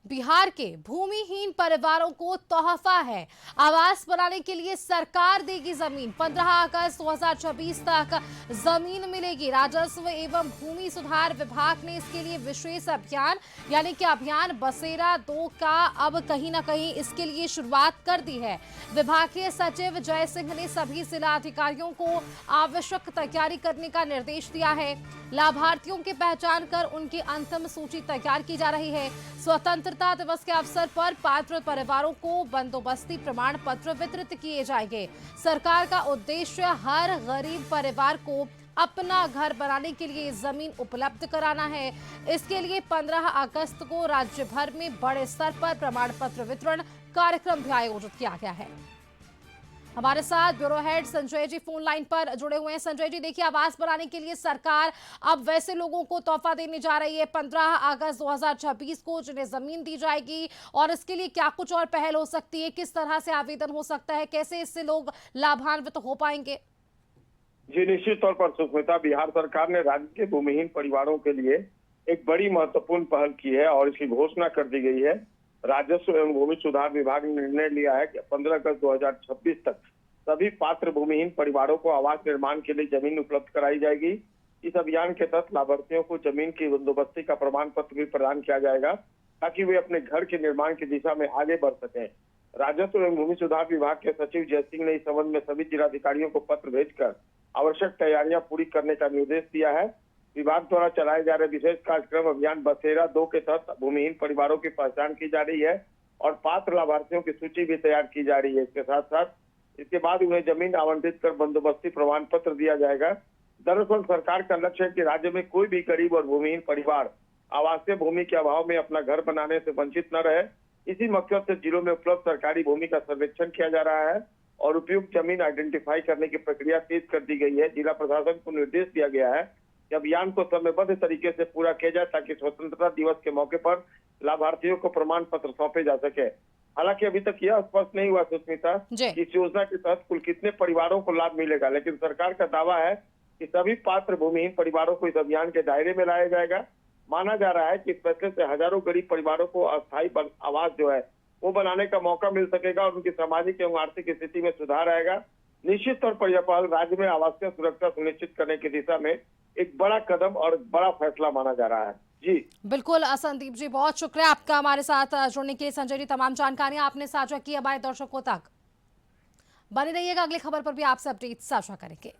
बिहार के भूमिहीन परिवारों को तोहफा है। आवास बनाने के लिए सरकार देगी जमीन। 15 अगस्त 2026 तक जमीन मिलेगी। राजस्व एवं भूमि सुधार विभाग ने इसके लिए विशेष अभियान यानी कि अभियान बसेरा 2 का अब कहीं ना कहीं इसके लिए शुरुआत कर दी है। विभागीय सचिव जय सिंह ने सभी जिला अधिकारियों को आवश्यक तैयारी करने का निर्देश दिया है। लाभार्थियों की पहचान कर उनकी अंतिम सूची तैयार की जा रही है। स्वतंत्रता दिवस के अवसर पर पात्र परिवारों को बंदोबस्ती प्रमाण पत्र वितरित किए जाएंगे। सरकार का उद्देश्य हर गरीब परिवार को अपना घर बनाने के लिए जमीन उपलब्ध कराना है। इसके लिए 15 अगस्त को राज्य भर में बड़े स्तर पर प्रमाण पत्र वितरण कार्यक्रम भी आयोजित किया गया है। हमारे साथ bureau head Sanjay ji phone line पर जुड़े हुए हैं। संजय जी, देखिए, आवास बनाने के लिए सरकार अब वैसे लोगों को तोहफा देने जा रही है 15 अगस्त 2026 को, जिन्हें जमीन दी जाएगी। और इसके लिए क्या कुछ और पहल हो सकती है, किस तरह से आवेदन हो सकता है, कैसे इससे लोग लाभान्वित हो पाएंगे? जी, निश्चित तौर पर सुष्मिता, बिहार सरकार ने राज्य के भूमिहीन परिवारों के लिए एक बड़ी महत्वपूर्ण पहल की है और इसकी घोषणा कर दी गई है। राजस्व एवं भूमि सुधार विभाग ने निर्णय लिया है कि 15 अगस्त 2026 तक सभी पात्र भूमिहीन परिवारों को आवास निर्माण के लिए जमीन उपलब्ध कराई जाएगी। इस अभियान के तहत लाभार्थियों को जमीन की बंदोबस्ती का प्रमाण पत्र भी प्रदान किया जाएगा ताकि वे अपने घर के निर्माण की दिशा में आगे बढ़ सकें। राजस्व एवं भूमि सुधार विभाग के सचिव जय सिंह ने इस संबंध में सभी जिलाधिकारियों को पत्र भेजकर आवश्यक तैयारियां पूरी करने का निर्देश दिया है। विभाग द्वारा चलाए जा रहे विशेष कार्यक्रम अभियान बसेरा 2 के तहत भूमिहीन परिवारों की पहचान की जा रही है और पात्र लाभार्थियों की सूची भी तैयार की जा रही है। इसके साथ साथ इसके बाद उन्हें जमीन आवंटित कर बंदोबस्ती प्रमाण पत्र दिया जाएगा। दरअसल सरकार का लक्ष्य है कि राज्य में कोई भी गरीब और भूमिहीन परिवार आवासीय भूमि के अभाव में अपना घर बनाने से वंचित न रहे। इसी मकसद से जिलों में उपलब्ध सरकारी भूमि का सर्वेक्षण किया जा रहा है और उपयुक्त जमीन आइडेंटिफाई करने की प्रक्रिया तेज कर दी गई है। जिला प्रशासन को निर्देश दिया गया है कि अभियान को समयबद्ध तरीके से पूरा किया जाए ताकि स्वतंत्रता दिवस के मौके पर लाभार्थियों को प्रमाण पत्र सौंपे जा सके। हालांकि अभी तक यह स्पष्ट नहीं हुआ सुष्मिता कि इस योजना के तहत कुल कितने परिवारों को लाभ मिलेगा, लेकिन सरकार का दावा है कि सभी पात्र भूमिहीन परिवारों को इस अभियान के दायरे में लाया जाएगा। माना जा रहा है कि इस फैसले से हजारों गरीब परिवारों को अस्थायी आवास जो है वो बनाने का मौका मिल सकेगा और उनकी सामाजिक एवं आर्थिक स्थिति में सुधार आएगा। निश्चित तौर पर यह पहल राज्य में आवासीय सुरक्षा सुनिश्चित करने की दिशा में एक बड़ा कदम और बड़ा फैसला माना जा रहा है। जी बिल्कुल संदीप जी, बहुत शुक्रिया आपका हमारे साथ जुड़ने के लिए। संजय जी, तमाम जानकारियां आपने साझा की हमारे दर्शकों तक। बने रहिएगा, अगली खबर पर भी आपसे अपडेट साझा करेंगे।